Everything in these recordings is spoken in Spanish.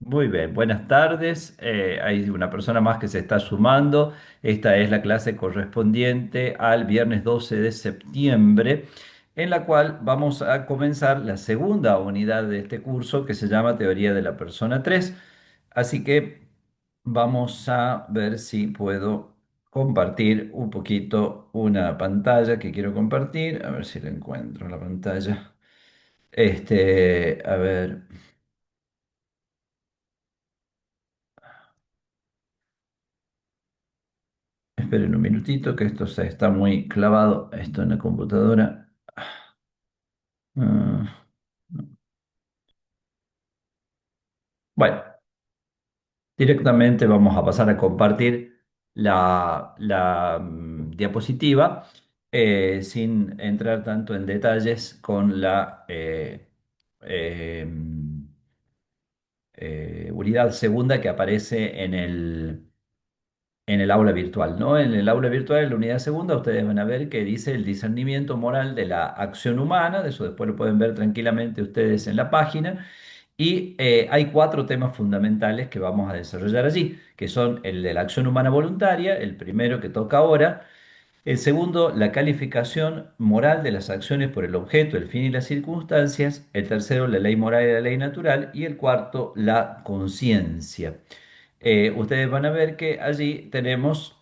Muy bien, buenas tardes. Hay una persona más que se está sumando. Esta es la clase correspondiente al viernes 12 de septiembre, en la cual vamos a comenzar la segunda unidad de este curso que se llama Teoría de la Persona 3. Así que vamos a ver si puedo compartir un poquito una pantalla que quiero compartir. A ver si la encuentro la pantalla. A ver. Esperen un minutito que esto se está muy clavado, esto en la computadora. Ah, bueno, directamente vamos a pasar a compartir la diapositiva sin entrar tanto en detalles con la eh, unidad segunda que aparece en el aula virtual, ¿no? En el aula virtual, en la unidad segunda, ustedes van a ver que dice el discernimiento moral de la acción humana, de eso después lo pueden ver tranquilamente ustedes en la página, y hay cuatro temas fundamentales que vamos a desarrollar allí, que son el de la acción humana voluntaria, el primero que toca ahora, el segundo, la calificación moral de las acciones por el objeto, el fin y las circunstancias, el tercero, la ley moral y la ley natural, y el cuarto, la conciencia. Ustedes van a ver que allí tenemos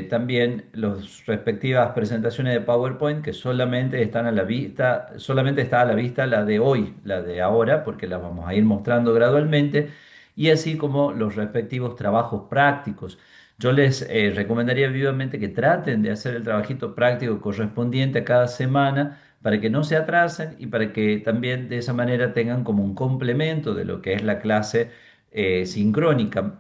también las respectivas presentaciones de PowerPoint que solamente están a la vista, solamente está a la vista la de hoy, la de ahora, porque las vamos a ir mostrando gradualmente, y así como los respectivos trabajos prácticos. Yo les recomendaría vivamente que traten de hacer el trabajito práctico correspondiente a cada semana para que no se atrasen y para que también de esa manera tengan como un complemento de lo que es la clase sincrónica,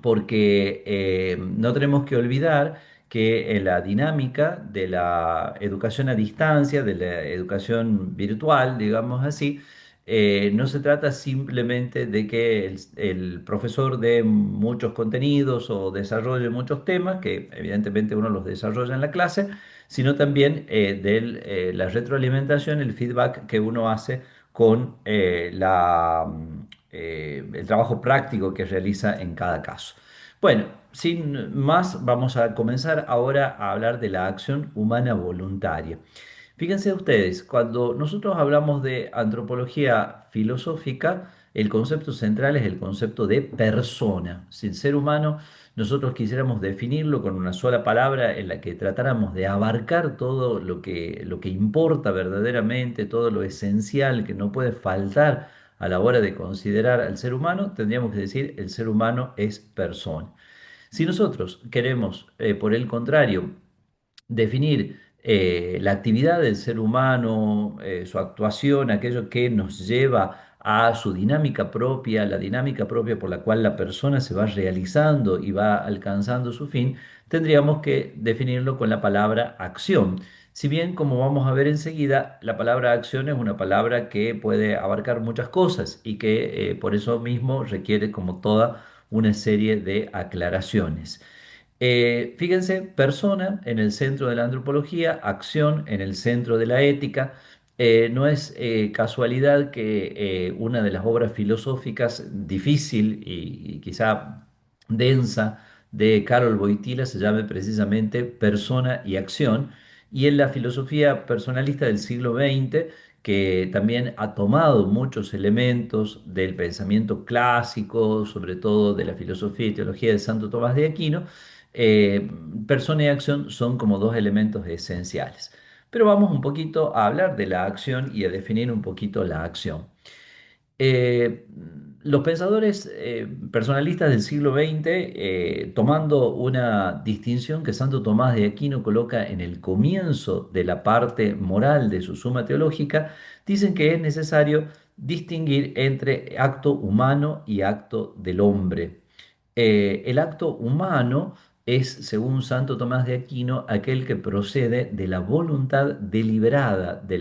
porque no tenemos que olvidar que la dinámica de la educación a distancia, de la educación virtual, digamos así, no se trata simplemente de que el profesor dé muchos contenidos o desarrolle muchos temas, que evidentemente uno los desarrolla en la clase, sino también de la retroalimentación, el feedback que uno hace con el trabajo práctico que realiza en cada caso. Bueno, sin más, vamos a comenzar ahora a hablar de la acción humana voluntaria. Fíjense ustedes, cuando nosotros hablamos de antropología filosófica, el concepto central es el concepto de persona. Si el ser humano nosotros quisiéramos definirlo con una sola palabra en la que tratáramos de abarcar todo lo que importa verdaderamente, todo lo esencial que no puede faltar a la hora de considerar al ser humano, tendríamos que decir el ser humano es persona. Si nosotros queremos, por el contrario, definir la actividad del ser humano, su actuación, aquello que nos lleva a su dinámica propia, la dinámica propia por la cual la persona se va realizando y va alcanzando su fin, tendríamos que definirlo con la palabra acción. Si bien, como vamos a ver enseguida, la palabra acción es una palabra que puede abarcar muchas cosas y que por eso mismo requiere como toda una serie de aclaraciones. Fíjense, persona en el centro de la antropología, acción en el centro de la ética. No es casualidad que una de las obras filosóficas difícil y quizá densa de Karol Wojtyla se llame precisamente Persona y Acción. Y en la filosofía personalista del siglo XX, que también ha tomado muchos elementos del pensamiento clásico, sobre todo de la filosofía y teología de Santo Tomás de Aquino, eh, persona y acción son como dos elementos esenciales. Pero vamos un poquito a hablar de la acción y a definir un poquito la acción. Eh, los pensadores personalistas del siglo XX, tomando una distinción que Santo Tomás de Aquino coloca en el comienzo de la parte moral de su Suma Teológica, dicen que es necesario distinguir entre acto humano y acto del hombre. El acto humano es, según Santo Tomás de Aquino, aquel que procede de la voluntad deliberada de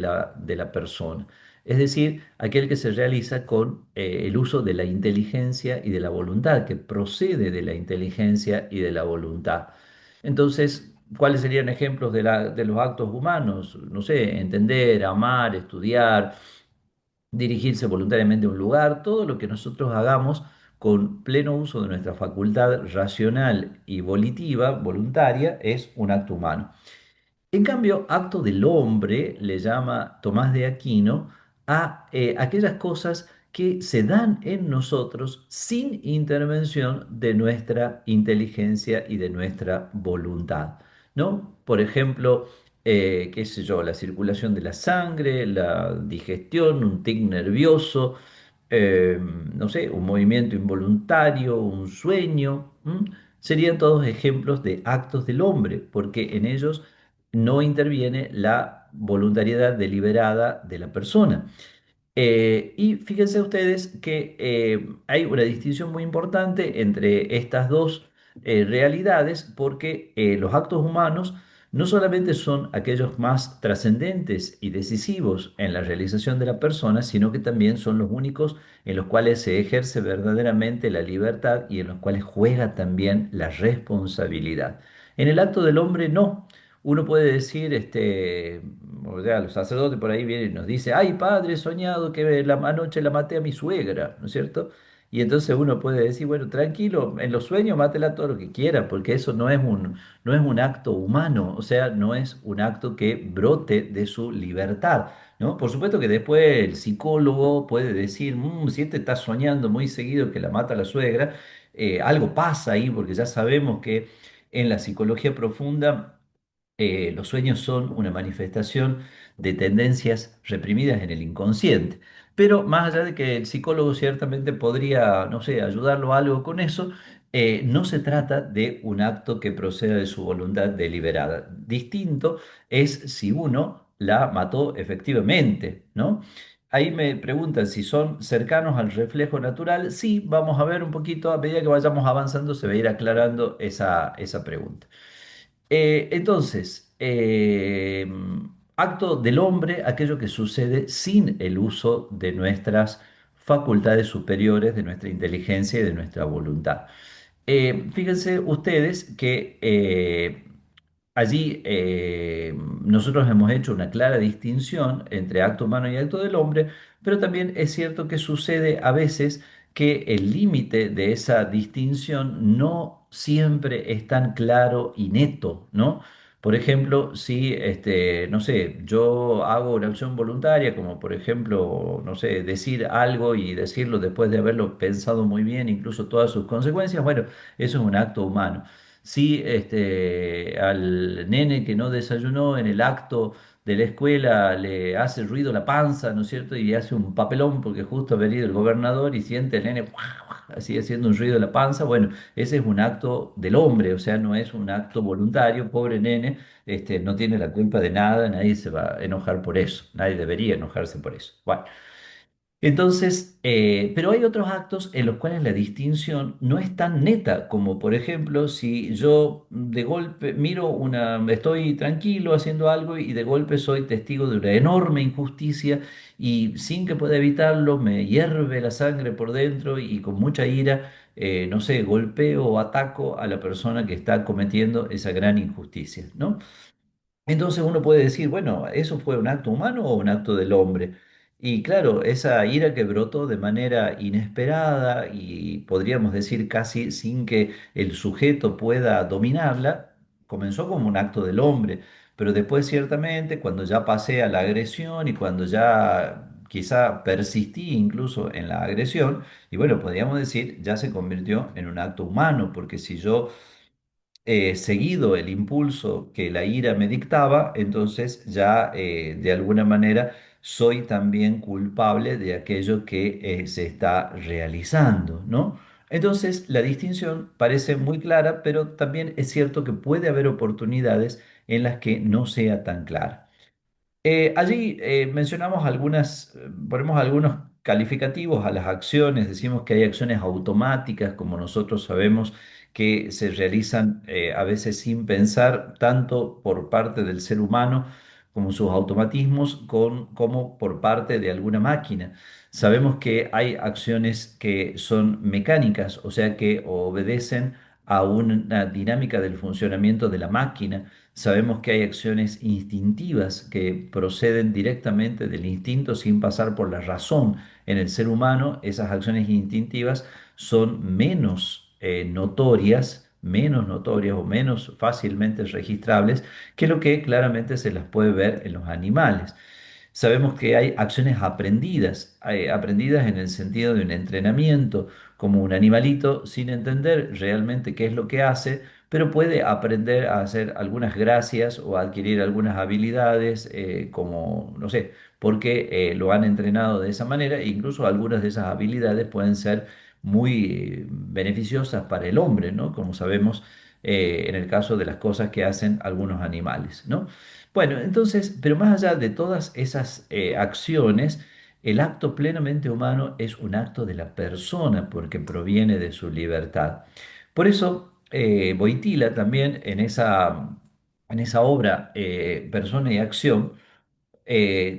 la persona, es decir, aquel que se realiza con el uso de la inteligencia y de la voluntad, que procede de la inteligencia y de la voluntad. Entonces, ¿cuáles serían ejemplos de los actos humanos? No sé, entender, amar, estudiar, dirigirse voluntariamente a un lugar, todo lo que nosotros hagamos con pleno uso de nuestra facultad racional y volitiva, voluntaria, es un acto humano. En cambio, acto del hombre le llama Tomás de Aquino a aquellas cosas que se dan en nosotros sin intervención de nuestra inteligencia y de nuestra voluntad, ¿no? Por ejemplo, qué sé yo, la circulación de la sangre, la digestión, un tic nervioso, eh, no sé, un movimiento involuntario, un sueño, ¿m? Serían todos ejemplos de actos del hombre, porque en ellos no interviene la voluntariedad deliberada de la persona. Y fíjense ustedes que hay una distinción muy importante entre estas dos realidades porque los actos humanos no solamente son aquellos más trascendentes y decisivos en la realización de la persona, sino que también son los únicos en los cuales se ejerce verdaderamente la libertad y en los cuales juega también la responsabilidad. En el acto del hombre no. Uno puede decir, o sea, los sacerdotes por ahí vienen y nos dice, ay, padre, he soñado que anoche la maté a mi suegra, ¿no es cierto? Y entonces uno puede decir, bueno, tranquilo, en los sueños mátela todo lo que quiera, porque eso no es un acto humano, o sea, no es un acto que brote de su libertad, ¿no? Por supuesto que después el psicólogo puede decir, si este está soñando muy seguido que la mata la suegra, algo pasa ahí, porque ya sabemos que en la psicología profunda, los sueños son una manifestación de tendencias reprimidas en el inconsciente. Pero más allá de que el psicólogo ciertamente podría, no sé, ayudarlo algo con eso, no se trata de un acto que proceda de su voluntad deliberada. Distinto es si uno la mató efectivamente, ¿no? Ahí me preguntan si son cercanos al reflejo natural. Sí, vamos a ver un poquito, a medida que vayamos avanzando, se va a ir aclarando esa pregunta. Entonces, acto del hombre, aquello que sucede sin el uso de nuestras facultades superiores, de nuestra inteligencia y de nuestra voluntad. Fíjense ustedes que allí nosotros hemos hecho una clara distinción entre acto humano y acto del hombre, pero también es cierto que sucede a veces que el límite de esa distinción no siempre es tan claro y neto, ¿no? Por ejemplo, si, no sé, yo hago una acción voluntaria, como por ejemplo, no sé, decir algo y decirlo después de haberlo pensado muy bien, incluso todas sus consecuencias, bueno, eso es un acto humano. Si al nene que no desayunó en el acto de la escuela le hace ruido la panza, ¿no es cierto? Y hace un papelón porque justo ha venido el gobernador y siente el nene así haciendo un ruido de la panza, bueno, ese es un acto del hombre, o sea, no es un acto voluntario, pobre nene, no tiene la culpa de nada, nadie se va a enojar por eso, nadie debería enojarse por eso. Bueno. Entonces, pero hay otros actos en los cuales la distinción no es tan neta, como por ejemplo, si yo de golpe estoy tranquilo haciendo algo y de golpe soy testigo de una enorme injusticia y sin que pueda evitarlo me hierve la sangre por dentro y con mucha ira, no sé, golpeo o ataco a la persona que está cometiendo esa gran injusticia, ¿no? Entonces uno puede decir, bueno, ¿eso fue un acto humano o un acto del hombre? Y claro, esa ira que brotó de manera inesperada y podríamos decir casi sin que el sujeto pueda dominarla, comenzó como un acto del hombre, pero después ciertamente cuando ya pasé a la agresión y cuando ya quizá persistí incluso en la agresión, y bueno, podríamos decir, ya se convirtió en un acto humano, porque si yo seguido el impulso que la ira me dictaba, entonces ya de alguna manera soy también culpable de aquello que se está realizando, ¿no? Entonces la distinción parece muy clara, pero también es cierto que puede haber oportunidades en las que no sea tan clara. Allí mencionamos ponemos algunos calificativos a las acciones, decimos que hay acciones automáticas, como nosotros sabemos que se realizan a veces sin pensar, tanto por parte del ser humano como sus automatismos, como por parte de alguna máquina. Sabemos que hay acciones que son mecánicas, o sea que obedecen a una dinámica del funcionamiento de la máquina. Sabemos que hay acciones instintivas que proceden directamente del instinto sin pasar por la razón. En el ser humano, esas acciones instintivas son menos notorias o menos fácilmente registrables que lo que claramente se las puede ver en los animales. Sabemos que hay acciones aprendidas, aprendidas en el sentido de un entrenamiento, como un animalito sin entender realmente qué es lo que hace, pero puede aprender a hacer algunas gracias o a adquirir algunas habilidades, como, no sé, porque lo han entrenado de esa manera, e incluso algunas de esas habilidades pueden ser muy beneficiosas para el hombre, ¿no? Como sabemos, en el caso de las cosas que hacen algunos animales, ¿no? Bueno, entonces, pero más allá de todas esas acciones, el acto plenamente humano es un acto de la persona porque proviene de su libertad. Por eso, Boitila también en esa obra, Persona y Acción,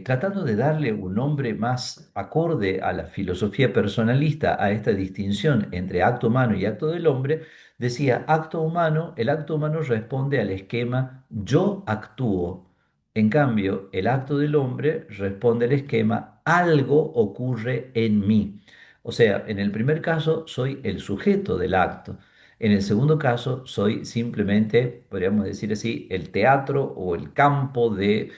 tratando de darle un nombre más acorde a la filosofía personalista, a esta distinción entre acto humano y acto del hombre, decía, acto humano, el acto humano responde al esquema yo actúo. En cambio, el acto del hombre responde al esquema algo ocurre en mí. O sea, en el primer caso soy el sujeto del acto. En el segundo caso, soy simplemente, podríamos decir así, el teatro o el campo de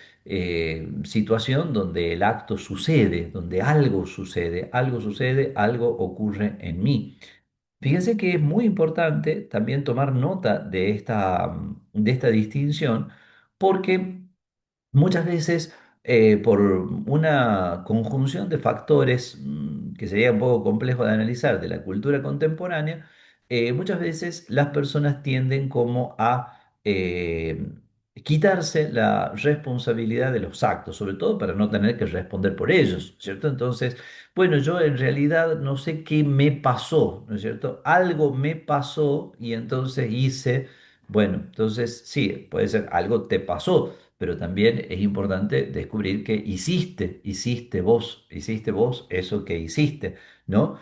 situación donde el acto sucede, donde algo sucede, algo ocurre en mí. Fíjense que es muy importante también tomar nota de esta distinción porque muchas veces, por una conjunción de factores que sería un poco complejo de analizar de la cultura contemporánea, muchas veces las personas tienden como a quitarse la responsabilidad de los actos, sobre todo para no tener que responder por ellos, ¿cierto? Entonces, bueno, yo en realidad no sé qué me pasó, ¿no es cierto? Algo me pasó y entonces hice, bueno, entonces sí, puede ser algo te pasó, pero también es importante descubrir que hiciste vos eso que hiciste, ¿no?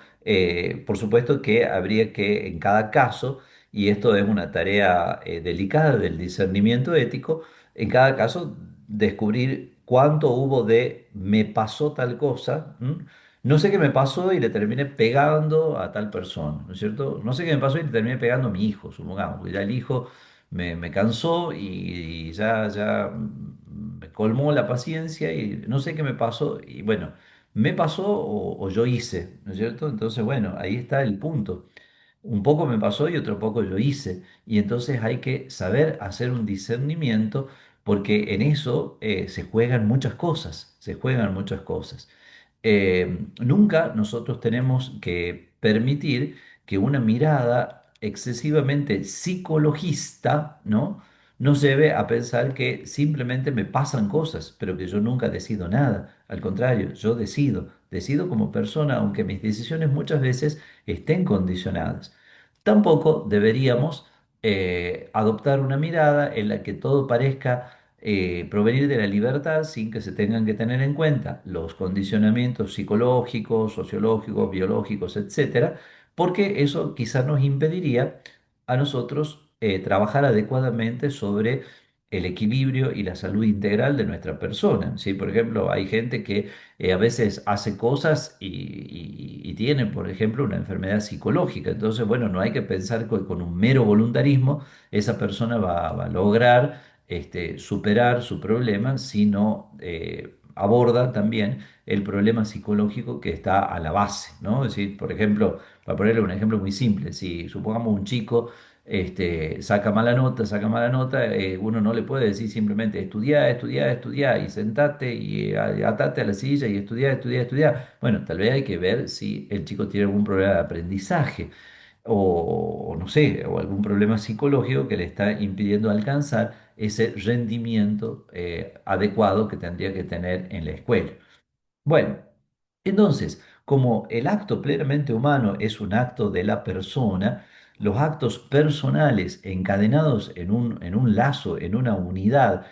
Por supuesto que habría que en cada caso, y esto es una tarea delicada del discernimiento ético, en cada caso descubrir cuánto hubo de me pasó tal cosa. ¿M? No sé qué me pasó y le terminé pegando a tal persona, ¿no es cierto? No sé qué me pasó y le terminé pegando a mi hijo, supongamos, porque ya el hijo me cansó y ya me colmó la paciencia y no sé qué me pasó. Y bueno, me pasó o yo hice, ¿no es cierto? Entonces, bueno, ahí está el punto. Un poco me pasó y otro poco yo hice. Y entonces hay que saber hacer un discernimiento porque en eso se juegan muchas cosas, se juegan muchas cosas. Nunca nosotros tenemos que permitir que una mirada excesivamente psicologista, ¿no? nos lleve a pensar que simplemente me pasan cosas, pero que yo nunca decido nada. Al contrario, yo decido como persona, aunque mis decisiones muchas veces estén condicionadas. Tampoco deberíamos adoptar una mirada en la que todo parezca provenir de la libertad sin que se tengan que tener en cuenta los condicionamientos psicológicos, sociológicos, biológicos, etcétera, porque eso quizás nos impediría a nosotros trabajar adecuadamente sobre el equilibrio y la salud integral de nuestra persona, ¿sí? Por ejemplo, hay gente que a veces hace cosas y tiene, por ejemplo, una enfermedad psicológica. Entonces, bueno, no hay que pensar que con un mero voluntarismo esa persona va a lograr superar su problema, sino aborda también el problema psicológico que está a la base, ¿no? Es decir, por ejemplo, para ponerle un ejemplo muy simple, si supongamos un chico saca mala nota, uno no le puede decir simplemente estudiar, estudiar, estudiar y sentate y atate a la silla y estudiar, estudiar, estudiar. Bueno, tal vez hay que ver si el chico tiene algún problema de aprendizaje o no sé, o algún problema psicológico que le está impidiendo alcanzar ese rendimiento adecuado que tendría que tener en la escuela. Bueno, entonces, como el acto plenamente humano es un acto de la persona, los actos personales encadenados en un lazo, en una unidad,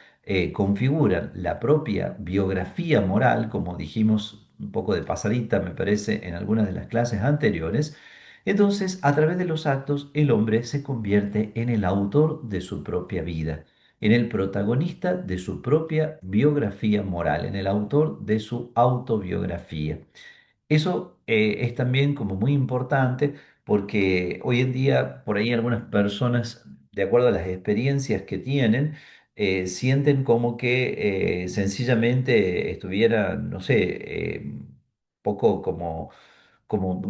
configuran la propia biografía moral, como dijimos un poco de pasadita, me parece, en algunas de las clases anteriores. Entonces, a través de los actos, el hombre se convierte en el autor de su propia vida, en el protagonista de su propia biografía moral, en el autor de su autobiografía. Eso es también como muy importante porque hoy en día por ahí algunas personas, de acuerdo a las experiencias que tienen, sienten como que sencillamente estuvieran, no sé, poco como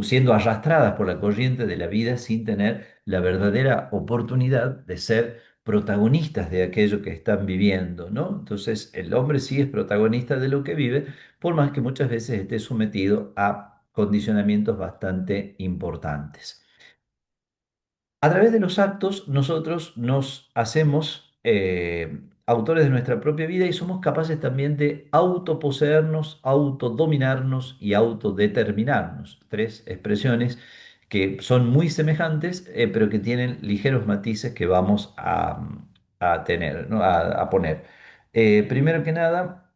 siendo arrastradas por la corriente de la vida sin tener la verdadera oportunidad de ser protagonistas de aquello que están viviendo, ¿no? Entonces, el hombre sí es protagonista de lo que vive, por más que muchas veces esté sometido a condicionamientos bastante importantes. A través de los actos, nosotros nos hacemos autores de nuestra propia vida y somos capaces también de autoposeernos, autodominarnos y autodeterminarnos. Tres expresiones que son muy semejantes, pero que tienen ligeros matices que vamos a tener, ¿no? A poner. Primero que nada,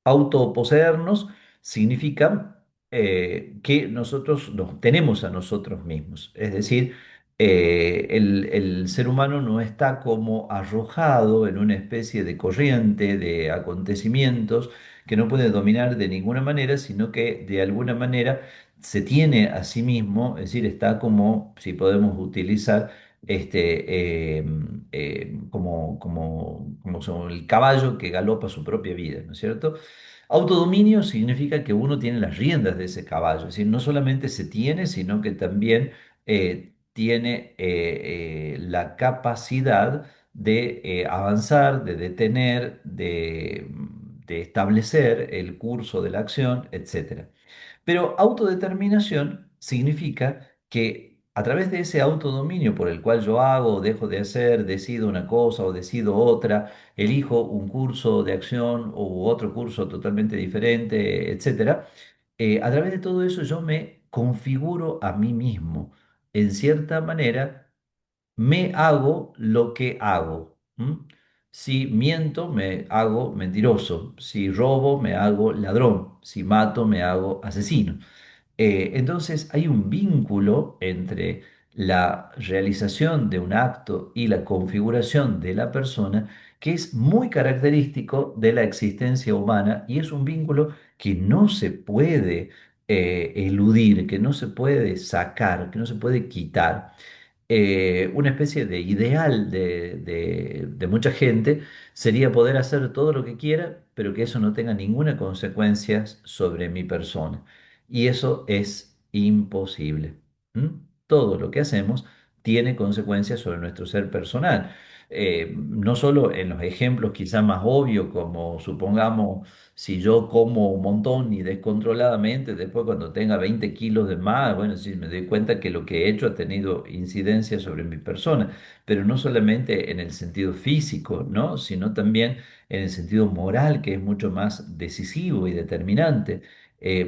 autoposeernos significa que nosotros nos tenemos a nosotros mismos. Es decir, el ser humano no está como arrojado en una especie de corriente de acontecimientos que no puede dominar de ninguna manera, sino que de alguna manera se tiene a sí mismo, es decir, está como, si podemos utilizar, como el caballo que galopa su propia vida, ¿no es cierto? Autodominio significa que uno tiene las riendas de ese caballo, es decir, no solamente se tiene, sino que también tiene la capacidad de avanzar, de detener, de establecer el curso de la acción, etcétera. Pero autodeterminación significa que a través de ese autodominio por el cual yo hago o dejo de hacer, decido una cosa o decido otra, elijo un curso de acción u otro curso totalmente diferente, etcétera, a través de todo eso yo me configuro a mí mismo. En cierta manera, me hago lo que hago. ¿M? Si miento, me hago mentiroso. Si robo, me hago ladrón. Si mato, me hago asesino. Entonces hay un vínculo entre la realización de un acto y la configuración de la persona que es muy característico de la existencia humana y es un vínculo que no se puede eludir, que no se puede sacar, que no se puede quitar. Una especie de ideal de mucha gente sería poder hacer todo lo que quiera, pero que eso no tenga ninguna consecuencia sobre mi persona. Y eso es imposible. ¿M? Todo lo que hacemos tiene consecuencias sobre nuestro ser personal. No solo en los ejemplos quizá más obvios, como supongamos si yo como un montón y descontroladamente, después cuando tenga 20 kilos de más, bueno, si me doy cuenta que lo que he hecho ha tenido incidencia sobre mi persona, pero no solamente en el sentido físico, ¿no? Sino también en el sentido moral, que es mucho más decisivo y determinante.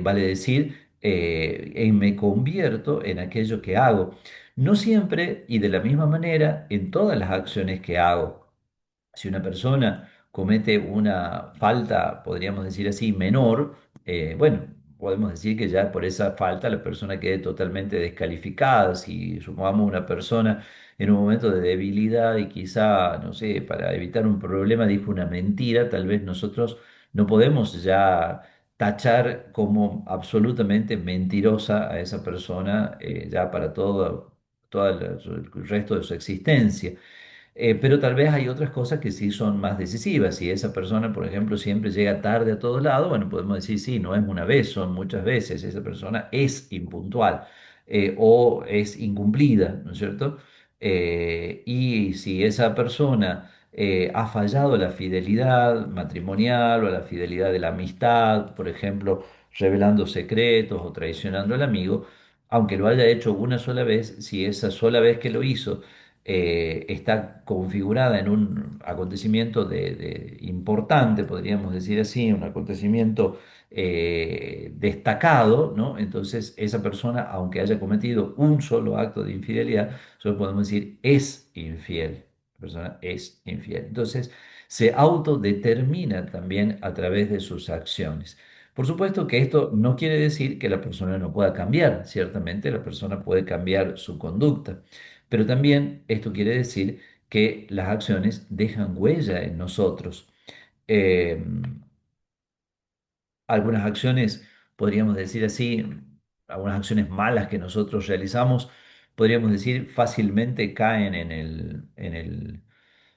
Vale decir, me convierto en aquello que hago. No siempre y de la misma manera en todas las acciones que hago. Si una persona comete una falta, podríamos decir así, menor, bueno, podemos decir que ya por esa falta la persona quede totalmente descalificada. Si supongamos una persona en un momento de debilidad y quizá, no sé, para evitar un problema dijo una mentira, tal vez nosotros no podemos ya tachar como absolutamente mentirosa a esa persona ya para todo el resto de su existencia. Pero tal vez hay otras cosas que sí son más decisivas. Si esa persona, por ejemplo, siempre llega tarde a todos lados, bueno, podemos decir, sí, no es una vez, son muchas veces. Esa persona es impuntual o es incumplida, ¿no es cierto? Y si esa persona ha fallado la fidelidad matrimonial o la fidelidad de la amistad, por ejemplo, revelando secretos o traicionando al amigo, aunque lo haya hecho una sola vez, si esa sola vez que lo hizo, está configurada en un acontecimiento importante, podríamos decir así, un acontecimiento destacado, ¿no? Entonces, esa persona, aunque haya cometido un solo acto de infidelidad, solo podemos decir es infiel. La persona es infiel. Entonces, se autodetermina también a través de sus acciones. Por supuesto que esto no quiere decir que la persona no pueda cambiar. Ciertamente la persona puede cambiar su conducta. Pero también esto quiere decir que las acciones dejan huella en nosotros. Eh, Algunas acciones, podríamos decir así, algunas acciones malas que nosotros realizamos, podríamos decir, fácilmente caen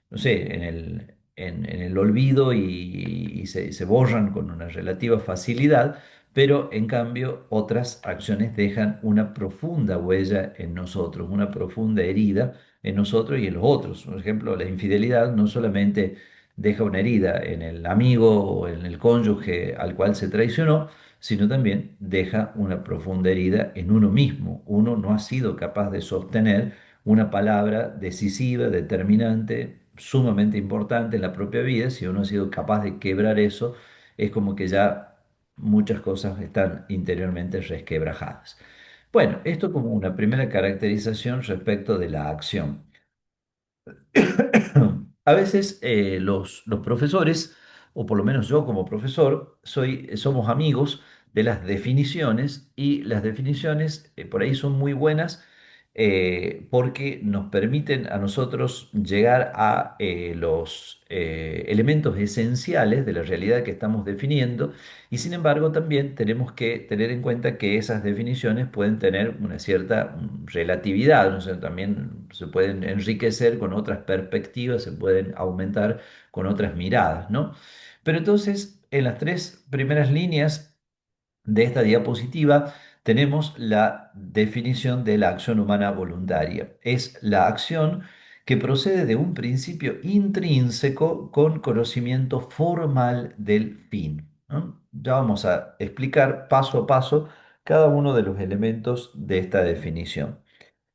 no sé, en el olvido y se borran con una relativa facilidad, pero en cambio otras acciones dejan una profunda huella en nosotros, una profunda herida en nosotros y en los otros. Por ejemplo, la infidelidad no solamente deja una herida en el amigo o en el cónyuge al cual se traicionó, sino también deja una profunda herida en uno mismo. Uno no ha sido capaz de sostener una palabra decisiva, determinante, sumamente importante en la propia vida. Si uno ha sido capaz de quebrar eso, es como que ya muchas cosas están interiormente resquebrajadas. Bueno, esto como una primera caracterización respecto de la acción. A veces los profesores, o por lo menos yo como profesor, somos amigos de las definiciones y las definiciones por ahí son muy buenas porque nos permiten a nosotros llegar a los elementos esenciales de la realidad que estamos definiendo y sin embargo también tenemos que tener en cuenta que esas definiciones pueden tener una cierta relatividad, ¿no? O sea, también se pueden enriquecer con otras perspectivas, se pueden aumentar con otras miradas, ¿no? Pero entonces, en las tres primeras líneas de esta diapositiva tenemos la definición de la acción humana voluntaria. Es la acción que procede de un principio intrínseco con conocimiento formal del fin, ¿no? Ya vamos a explicar paso a paso cada uno de los elementos de esta definición.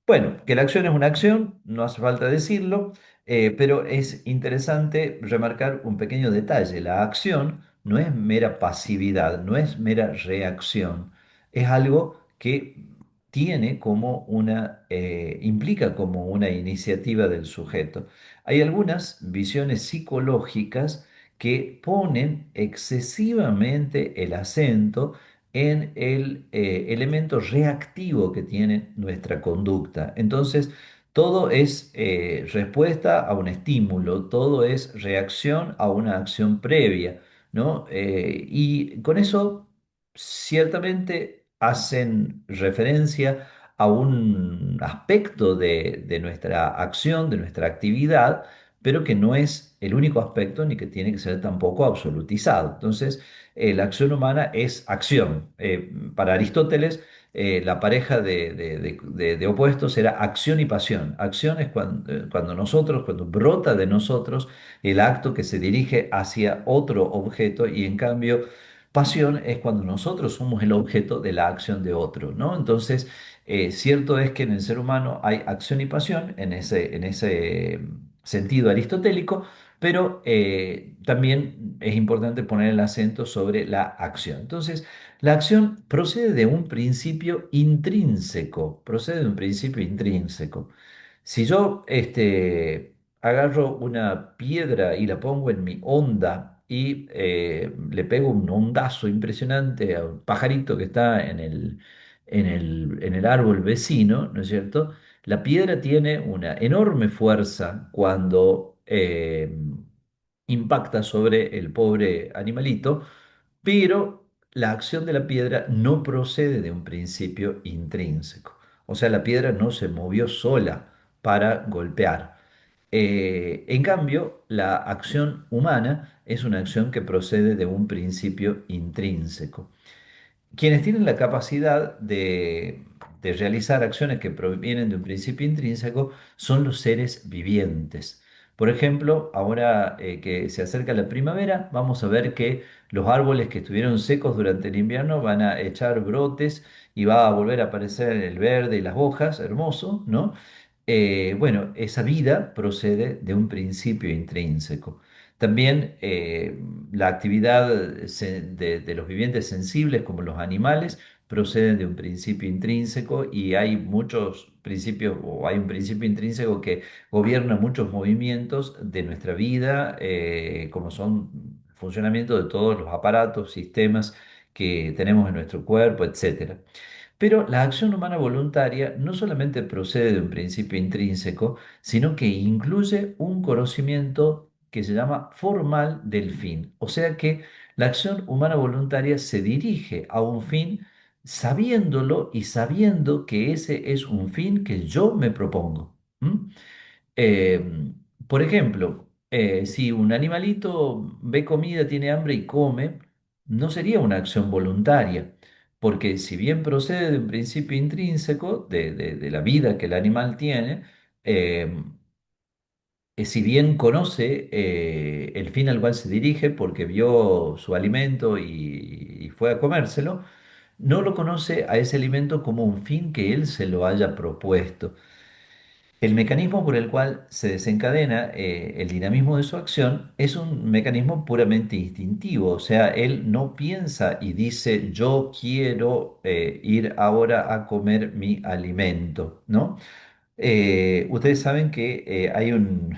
Bueno, que la acción es una acción, no hace falta decirlo, pero es interesante remarcar un pequeño detalle. La acción no es mera pasividad, no es mera reacción, es algo que tiene como implica como una iniciativa del sujeto. Hay algunas visiones psicológicas que ponen excesivamente el acento en el elemento reactivo que tiene nuestra conducta. Entonces, todo es respuesta a un estímulo, todo es reacción a una acción previa, ¿no? Y con eso, ciertamente hacen referencia a un aspecto de nuestra acción, de nuestra actividad, pero que no es el único aspecto ni que tiene que ser tampoco absolutizado. Entonces, la acción humana es acción. Para Aristóteles, la pareja de opuestos era acción y pasión. Acción es cuando nosotros, cuando brota de nosotros el acto que se dirige hacia otro objeto y en cambio pasión es cuando nosotros somos el objeto de la acción de otro, ¿no? Entonces, cierto es que en el ser humano hay acción y pasión en ese sentido aristotélico, pero también es importante poner el acento sobre la acción. Entonces, la acción procede de un principio intrínseco, procede de un principio intrínseco. Si yo agarro una piedra y la pongo en mi onda y le pego un ondazo impresionante a un pajarito que está en el árbol vecino, ¿no es cierto? La piedra tiene una enorme fuerza cuando impacta sobre el pobre animalito, pero la acción de la piedra no procede de un principio intrínseco. O sea, la piedra no se movió sola para golpear. En cambio, la acción humana es una acción que procede de un principio intrínseco. Quienes tienen la capacidad de realizar acciones que provienen de un principio intrínseco son los seres vivientes. Por ejemplo, ahora que se acerca la primavera, vamos a ver que los árboles que estuvieron secos durante el invierno van a echar brotes y va a volver a aparecer el verde y las hojas, hermoso, ¿no? Bueno, esa vida procede de un principio intrínseco. También la actividad de los vivientes sensibles, como los animales, procede de un principio intrínseco y hay muchos principios, o hay un principio intrínseco que gobierna muchos movimientos de nuestra vida, como son el funcionamiento de todos los aparatos, sistemas que tenemos en nuestro cuerpo, etcétera. Pero la acción humana voluntaria no solamente procede de un principio intrínseco, sino que incluye un conocimiento que se llama formal del fin. O sea que la acción humana voluntaria se dirige a un fin sabiéndolo y sabiendo que ese es un fin que yo me propongo. ¿M? Eh, por ejemplo, si un animalito ve comida, tiene hambre y come, no sería una acción voluntaria, porque si bien procede de un principio intrínseco de la vida que el animal tiene, eh, si bien conoce el fin al cual se dirige porque vio su alimento y fue a comérselo, no lo conoce a ese alimento como un fin que él se lo haya propuesto. El mecanismo por el cual se desencadena el dinamismo de su acción es un mecanismo puramente instintivo, o sea, él no piensa y dice yo quiero ir ahora a comer mi alimento, ¿no? Ustedes saben que hay un,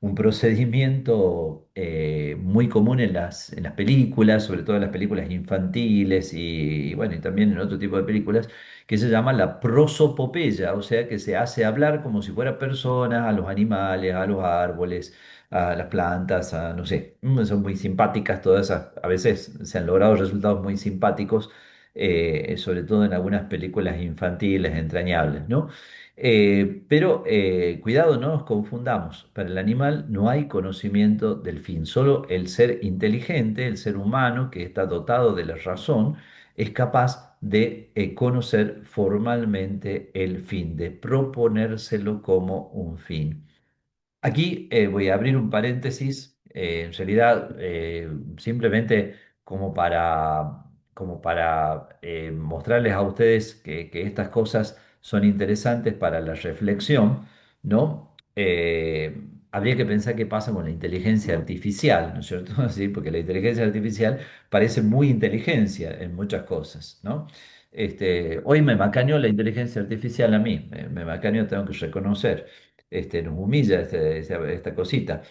un procedimiento muy común en las películas, sobre todo en las películas infantiles bueno, y también en otro tipo de películas, que se llama la prosopopeya, o sea, que se hace hablar como si fuera personas a los animales, a los árboles, a las plantas, a no sé, son muy simpáticas todas esas, a veces se han logrado resultados muy simpáticos, sobre todo en algunas películas infantiles entrañables, ¿no? Pero cuidado, no nos confundamos. Para el animal no hay conocimiento del fin. Solo el ser inteligente, el ser humano que está dotado de la razón, es capaz de conocer formalmente el fin, de proponérselo como un fin. Aquí voy a abrir un paréntesis, en realidad simplemente como para mostrarles a ustedes que estas cosas son interesantes para la reflexión, ¿no? Habría que pensar qué pasa con la inteligencia artificial, ¿no es cierto? Sí, porque la inteligencia artificial parece muy inteligencia en muchas cosas, ¿no? Hoy me macaneó la inteligencia artificial a mí, me macaneó, tengo que reconocer nos humilla esta cosita.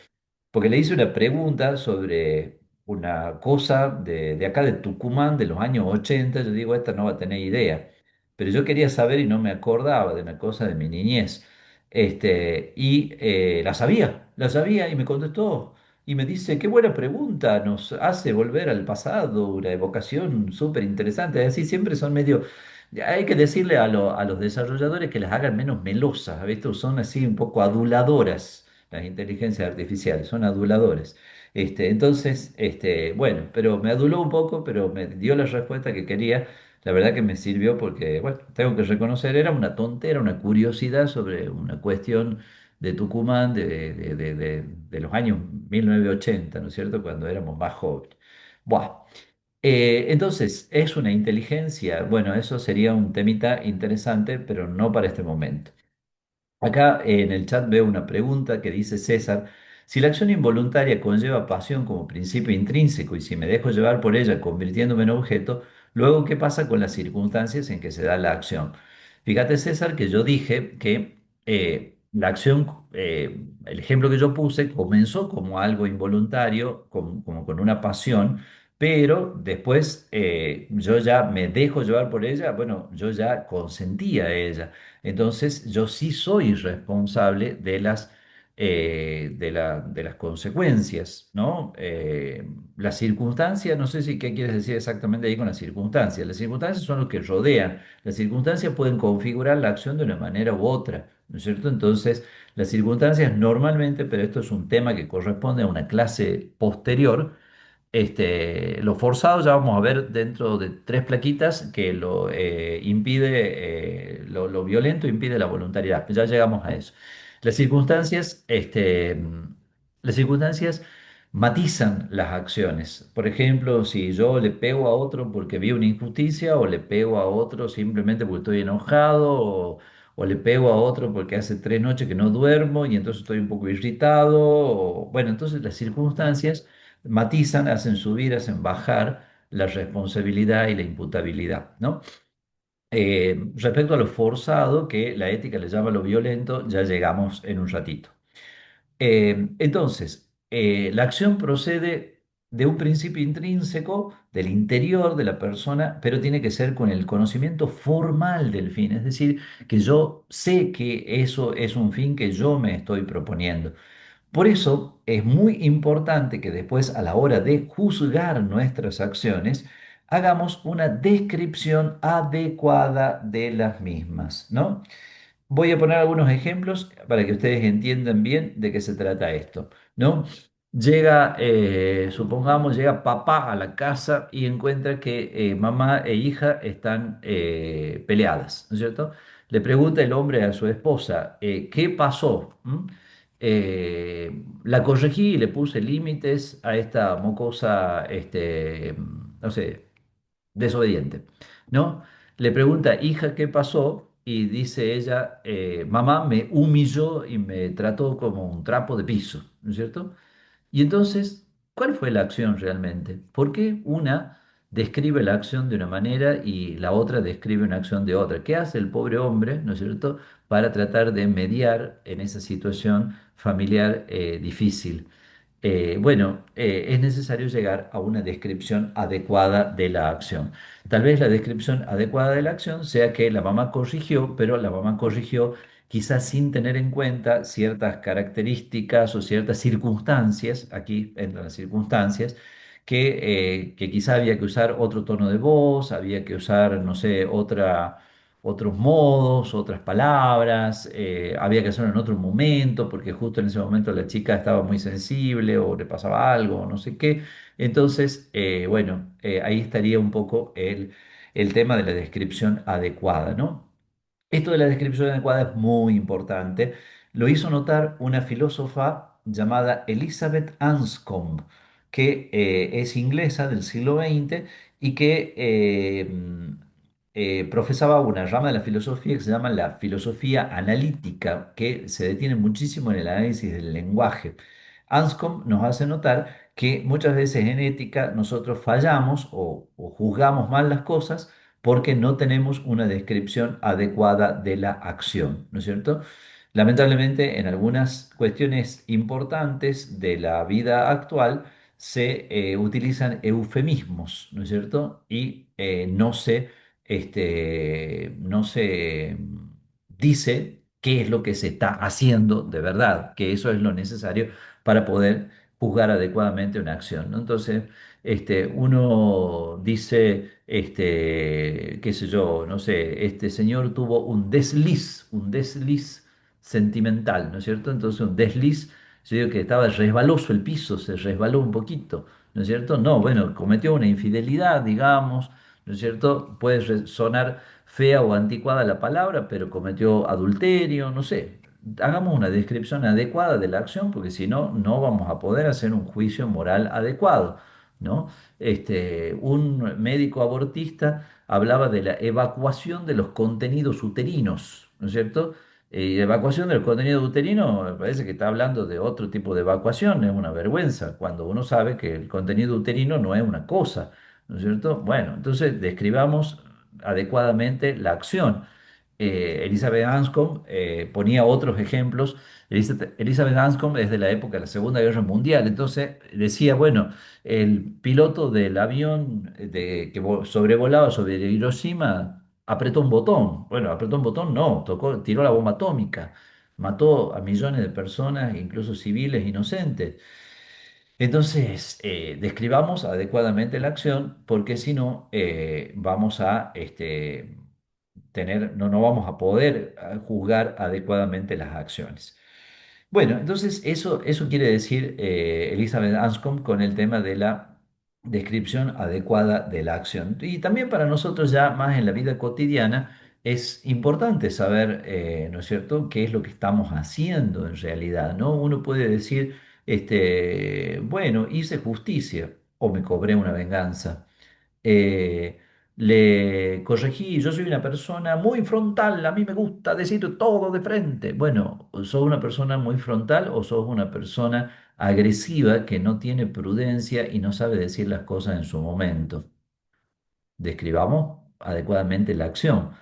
Porque le hice una pregunta sobre una cosa de acá de Tucumán de los años 80. Yo digo, esta no va a tener idea. Pero yo quería saber y no me acordaba de una cosa de mi niñez. La sabía y me contestó. Y me dice, qué buena pregunta, nos hace volver al pasado, una evocación súper interesante. Así siempre son medio. Hay que decirle a los desarrolladores que las hagan menos melosas, ¿viste? Son así un poco aduladoras las inteligencias artificiales, son aduladores. Bueno, pero me aduló un poco, pero me dio la respuesta que quería. La verdad que me sirvió porque, bueno, tengo que reconocer, era una tontera, una curiosidad sobre una cuestión de Tucumán de los años 1980, ¿no es cierto? Cuando éramos más jóvenes. Buah. Entonces, ¿es una inteligencia? Bueno, eso sería un temita interesante, pero no para este momento. Acá en el chat veo una pregunta que dice César, si la acción involuntaria conlleva pasión como principio intrínseco y si me dejo llevar por ella convirtiéndome en objeto, luego ¿qué pasa con las circunstancias en que se da la acción? Fíjate César que yo dije que la acción, el ejemplo que yo puse comenzó como algo involuntario, como con una pasión, pero después yo ya me dejo llevar por ella, bueno, yo ya consentía a ella. Entonces, yo sí soy responsable de las consecuencias, ¿no? Las circunstancias, no sé si qué quieres decir exactamente ahí con las circunstancias. Las circunstancias son lo que rodean. Las circunstancias pueden configurar la acción de una manera u otra, ¿no es cierto? Entonces, las circunstancias normalmente, pero esto es un tema que corresponde a una clase posterior, lo forzado ya vamos a ver dentro de tres plaquitas que lo impide, lo violento impide la voluntariedad. Ya llegamos a eso. Las circunstancias, las circunstancias matizan las acciones. Por ejemplo, si yo le pego a otro porque vi una injusticia, o le pego a otro simplemente porque estoy enojado, o le pego a otro porque hace 3 noches que no duermo y entonces estoy un poco irritado. Bueno, entonces las circunstancias matizan, hacen subir, hacen bajar la responsabilidad y la imputabilidad, ¿no? Respecto a lo forzado, que la ética le llama lo violento, ya llegamos en un ratito. La acción procede de un principio intrínseco del interior de la persona, pero tiene que ser con el conocimiento formal del fin, es decir, que yo sé que eso es un fin que yo me estoy proponiendo. Por eso es muy importante que después, a la hora de juzgar nuestras acciones, hagamos una descripción adecuada de las mismas, ¿no? Voy a poner algunos ejemplos para que ustedes entiendan bien de qué se trata esto, ¿no? Supongamos, llega papá a la casa y encuentra que mamá e hija están peleadas, ¿no es cierto? Le pregunta el hombre a su esposa, ¿qué pasó? La corregí y le puse límites a esta mocosa, no sé, desobediente, ¿no? Le pregunta, hija, ¿qué pasó? Y dice ella, mamá me humilló y me trató como un trapo de piso, ¿no es cierto? Y entonces, ¿cuál fue la acción realmente? ¿Por qué una describe la acción de una manera y la otra describe una acción de otra? ¿Qué hace el pobre hombre, ¿no es cierto?, para tratar de mediar en esa situación familiar difícil. Es necesario llegar a una descripción adecuada de la acción. Tal vez la descripción adecuada de la acción sea que la mamá corrigió, pero la mamá corrigió quizás sin tener en cuenta ciertas características o ciertas circunstancias, aquí entran las circunstancias, que quizá había que usar otro tono de voz, había que usar, no sé, otros modos, otras palabras, había que hacerlo en otro momento, porque justo en ese momento la chica estaba muy sensible o le pasaba algo, o no sé qué. Entonces, ahí estaría un poco el tema de la descripción adecuada, ¿no? Esto de la descripción adecuada es muy importante. Lo hizo notar una filósofa llamada Elizabeth Anscombe, que es inglesa del siglo XX y que profesaba una rama de la filosofía que se llama la filosofía analítica, que se detiene muchísimo en el análisis del lenguaje. Anscombe nos hace notar que muchas veces en ética nosotros fallamos o juzgamos mal las cosas porque no tenemos una descripción adecuada de la acción, ¿no es cierto? Lamentablemente, en algunas cuestiones importantes de la vida actual se utilizan eufemismos, ¿no es cierto? Y no se dice qué es lo que se está haciendo de verdad, que eso es lo necesario para poder juzgar adecuadamente una acción, ¿no? Entonces, uno dice, qué sé yo, no sé, este señor tuvo un desliz sentimental, ¿no es cierto? Entonces un desliz, yo digo que estaba resbaloso el piso, se resbaló un poquito, ¿no es cierto? No, bueno, cometió una infidelidad, digamos, ¿no es cierto? Puede sonar fea o anticuada la palabra, pero cometió adulterio, no sé. Hagamos una descripción adecuada de la acción, porque si no, no vamos a poder hacer un juicio moral adecuado, ¿no? Un médico abortista hablaba de la evacuación de los contenidos uterinos, ¿no es cierto? Evacuación del contenido uterino, me parece que está hablando de otro tipo de evacuación, es una vergüenza, cuando uno sabe que el contenido uterino no es una cosa, ¿no es cierto? Bueno, entonces describamos adecuadamente la acción. Elizabeth Anscombe ponía otros ejemplos. Elizabeth Anscombe es de la época de la Segunda Guerra Mundial, entonces decía, bueno, el piloto del avión sobrevolaba sobre Hiroshima apretó un botón. Bueno, apretó un botón, no, tiró la bomba atómica, mató a millones de personas, incluso civiles inocentes. Entonces, describamos adecuadamente la acción, porque si no, vamos a no vamos a poder juzgar adecuadamente las acciones. Bueno, entonces eso quiere decir Elizabeth Anscombe con el tema de la descripción adecuada de la acción. Y también para nosotros ya más en la vida cotidiana es importante saber, ¿no es cierto?, qué es lo que estamos haciendo en realidad, ¿no? Uno puede decir, bueno, hice justicia o me cobré una venganza. eh, Le corregí, yo soy una persona muy frontal, a mí me gusta decir todo de frente. Bueno, ¿sos una persona muy frontal o sos una persona agresiva que no tiene prudencia y no sabe decir las cosas en su momento? Describamos adecuadamente la acción.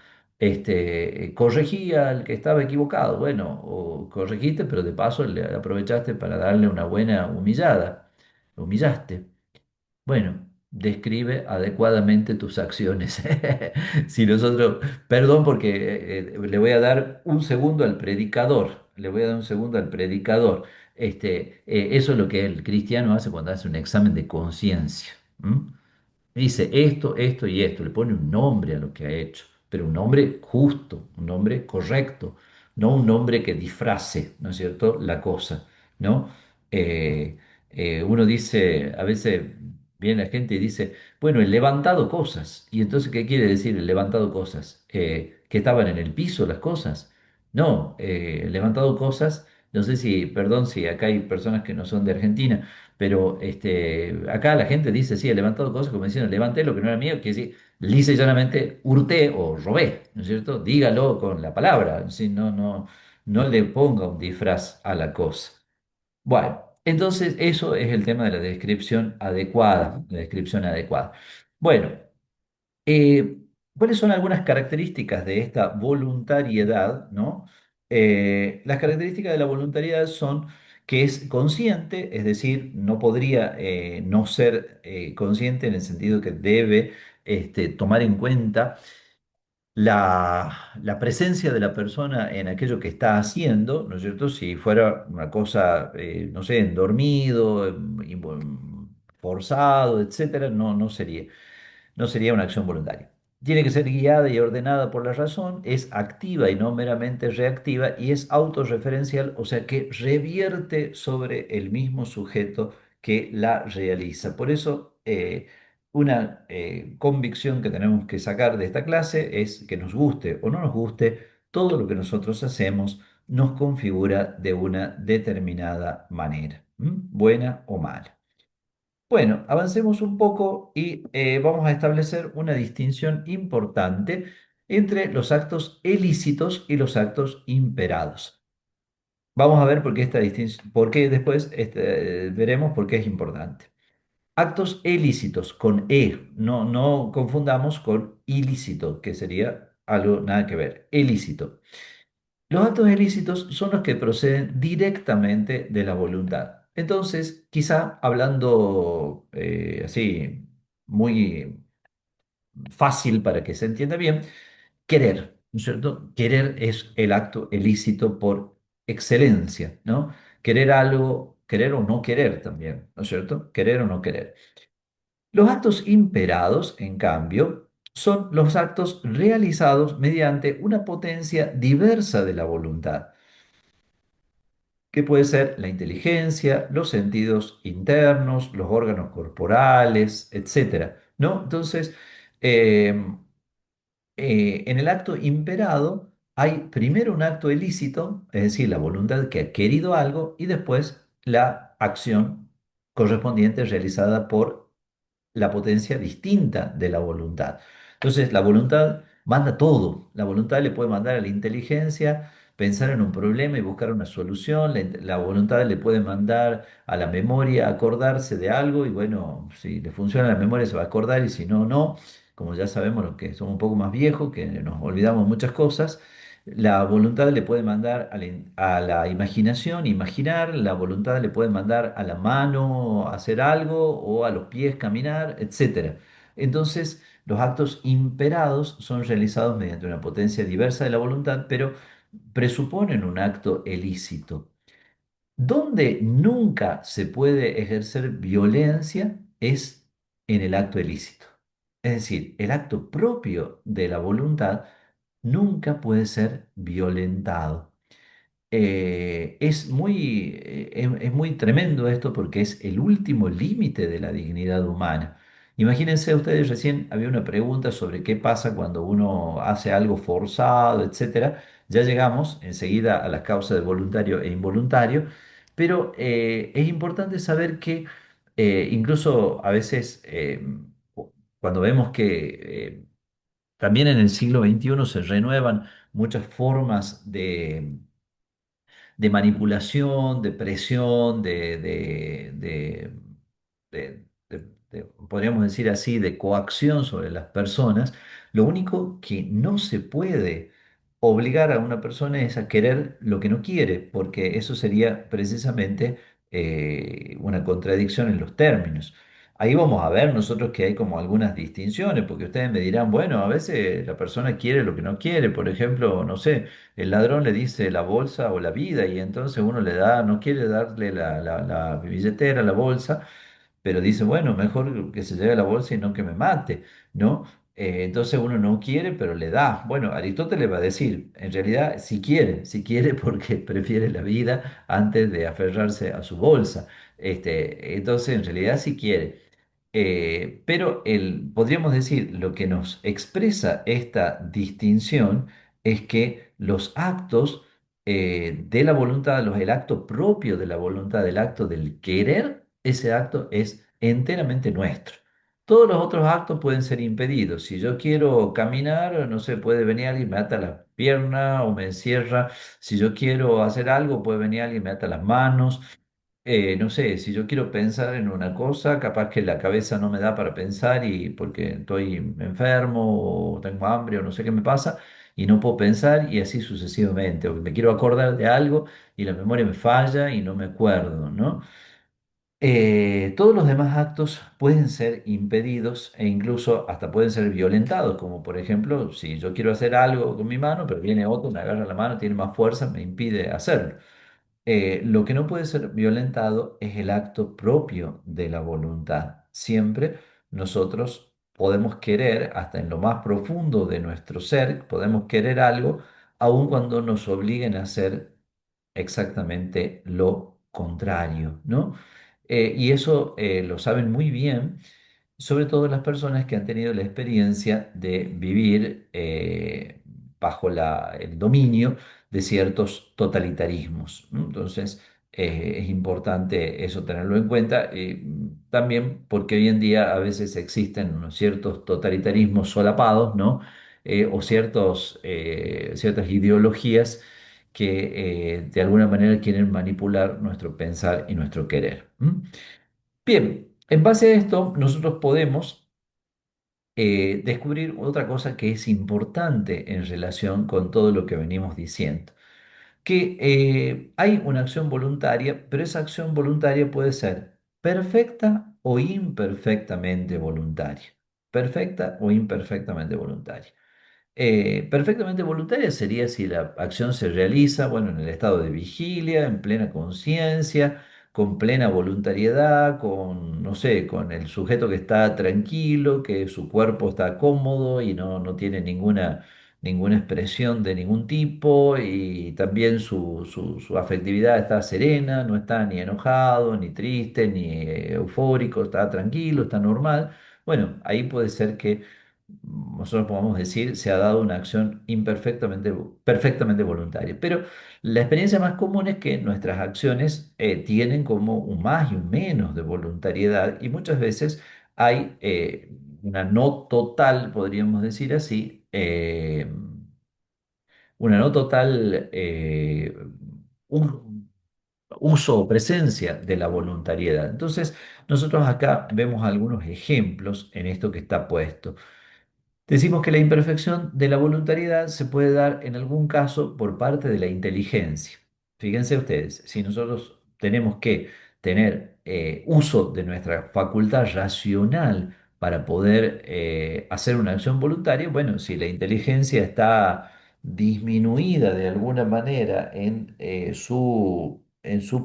Corregí al que estaba equivocado, bueno, o corregiste, pero de paso le aprovechaste para darle una buena humillada, lo humillaste. Bueno, describe adecuadamente tus acciones. Si nosotros, perdón porque le voy a dar un segundo al predicador, le voy a dar un segundo al predicador. Eso es lo que el cristiano hace cuando hace un examen de conciencia. ¿M? dice esto, esto y esto, le pone un nombre a lo que ha hecho, pero un nombre justo, un nombre correcto, no un nombre que disfrace, ¿no es cierto?, la cosa, ¿no? Eh, Uno dice, a veces viene la gente y dice, bueno, el levantado cosas, y entonces, ¿qué quiere decir el levantado cosas? ¿Que estaban en el piso las cosas? No, el levantado cosas, no sé si, perdón si acá hay personas que no son de Argentina, pero acá la gente dice, sí, he levantado cosas como diciendo, levanté lo que no era mío, que sí, lisa y llanamente hurté o robé, ¿no es cierto? Dígalo con la palabra, ¿sí? No, no, no le ponga un disfraz a la cosa. Bueno, entonces eso es el tema de la descripción adecuada, la descripción adecuada. Bueno, eh, ¿cuáles son algunas características de esta voluntariedad, ¿no? Las características de la voluntariedad son que es consciente, es decir, no podría no ser consciente en el sentido que debe tomar en cuenta la presencia de la persona en aquello que está haciendo, ¿no es cierto? Si fuera una cosa, no sé, en dormido, forzado, etcétera, no, no sería una acción voluntaria. Tiene que ser guiada y ordenada por la razón, es activa y no meramente reactiva y es autorreferencial, o sea que revierte sobre el mismo sujeto que la realiza. Por eso, una convicción que tenemos que sacar de esta clase es que nos guste o no nos guste, todo lo que nosotros hacemos nos configura de una determinada manera, buena o mala. Bueno, avancemos un poco y vamos a establecer una distinción importante entre los actos ilícitos y los actos imperados. Vamos a ver por qué esta distinción, por qué después veremos por qué es importante. Actos ilícitos con E, no, no confundamos con ilícito, que sería algo nada que ver, ilícito. Los actos ilícitos son los que proceden directamente de la voluntad. Entonces, quizá hablando así muy fácil para que se entienda bien, querer, ¿no es cierto? Querer es el acto ilícito por excelencia, ¿no? Querer algo, querer o no querer también, ¿no es cierto? Querer o no querer. Los actos imperados, en cambio, son los actos realizados mediante una potencia diversa de la voluntad, que puede ser la inteligencia, los sentidos internos, los órganos corporales, etcétera, ¿no? Entonces, eh, en el acto imperado hay primero un acto ilícito, es decir, la voluntad que ha querido algo, y después la acción correspondiente realizada por la potencia distinta de la voluntad. Entonces, la voluntad manda todo. La voluntad le puede mandar a la inteligencia pensar en un problema y buscar una solución. La voluntad le puede mandar a la memoria acordarse de algo y bueno, si le funciona la memoria se va a acordar y si no, no. Como ya sabemos los que somos un poco más viejos, que nos olvidamos muchas cosas. La voluntad le puede mandar a la imaginación, imaginar, la voluntad le puede mandar a la mano hacer algo o a los pies caminar, etcétera. Entonces, los actos imperados son realizados mediante una potencia diversa de la voluntad, pero presuponen un acto ilícito. Donde nunca se puede ejercer violencia es en el acto ilícito. Es decir, el acto propio de la voluntad nunca puede ser violentado. Es muy tremendo esto porque es el último límite de la dignidad humana. Imagínense ustedes, recién había una pregunta sobre qué pasa cuando uno hace algo forzado, etcétera. Ya llegamos enseguida a las causas de voluntario e involuntario, pero es importante saber que incluso a veces cuando vemos que también en el siglo XXI se renuevan muchas formas de manipulación, de presión, podríamos decir así, de coacción sobre las personas, lo único que no se puede obligar a una persona es a querer lo que no quiere, porque eso sería precisamente una contradicción en los términos. Ahí vamos a ver nosotros que hay como algunas distinciones, porque ustedes me dirán, bueno, a veces la persona quiere lo que no quiere, por ejemplo, no sé, el ladrón le dice la bolsa o la vida y entonces uno le da, no quiere darle la billetera, la bolsa, pero dice, bueno, mejor que se lleve la bolsa y no que me mate, ¿no? Entonces uno no quiere, pero le da. Bueno, Aristóteles va a decir, en realidad, si quiere porque prefiere la vida antes de aferrarse a su bolsa. Entonces, en realidad, sí quiere. Pero podríamos decir, lo que nos expresa esta distinción es que los actos de la voluntad, el acto propio de la voluntad, el acto del querer, ese acto es enteramente nuestro. Todos los otros actos pueden ser impedidos. Si yo quiero caminar, no sé, puede venir alguien, me ata la pierna o me encierra. Si yo quiero hacer algo, puede venir alguien, me ata las manos. No sé, si yo quiero pensar en una cosa, capaz que la cabeza no me da para pensar y porque estoy enfermo o tengo hambre o no sé qué me pasa y no puedo pensar y así sucesivamente. O me quiero acordar de algo y la memoria me falla y no me acuerdo, ¿no? Todos los demás actos pueden ser impedidos e incluso hasta pueden ser violentados, como por ejemplo, si yo quiero hacer algo con mi mano, pero viene otro, me agarra la mano, tiene más fuerza, me impide hacerlo. Lo que no puede ser violentado es el acto propio de la voluntad. Siempre nosotros podemos querer, hasta en lo más profundo de nuestro ser, podemos querer algo, aun cuando nos obliguen a hacer exactamente lo contrario, ¿no? Y eso lo saben muy bien, sobre todo las personas que han tenido la experiencia de vivir bajo el dominio de ciertos totalitarismos, ¿no? Entonces, es importante eso tenerlo en cuenta, también porque hoy en día a veces existen unos ciertos totalitarismos solapados, ¿no? O ciertas ideologías que de alguna manera quieren manipular nuestro pensar y nuestro querer. ¿M? Bien, en base a esto, nosotros podemos descubrir otra cosa que es importante en relación con todo lo que venimos diciendo, que hay una acción voluntaria, pero esa acción voluntaria puede ser perfecta o imperfectamente voluntaria. Perfecta o imperfectamente voluntaria. Perfectamente voluntaria sería si la acción se realiza, bueno, en el estado de vigilia, en plena conciencia, con plena voluntariedad, con, no sé, con el sujeto que está tranquilo, que su cuerpo está cómodo y no tiene ninguna expresión de ningún tipo, y también su afectividad está serena, no está ni enojado, ni triste, ni eufórico, está tranquilo, está normal. Bueno, ahí puede ser que nosotros podemos decir, se ha dado una acción perfectamente voluntaria. Pero la experiencia más común es que nuestras acciones tienen como un más y un menos de voluntariedad y muchas veces hay una no total, podríamos decir así, una no total un uso o presencia de la voluntariedad. Entonces, nosotros acá vemos algunos ejemplos en esto que está puesto. Decimos que la imperfección de la voluntariedad se puede dar en algún caso por parte de la inteligencia. Fíjense ustedes, si nosotros tenemos que tener uso de nuestra facultad racional para poder hacer una acción voluntaria, bueno, si la inteligencia está disminuida de alguna manera en su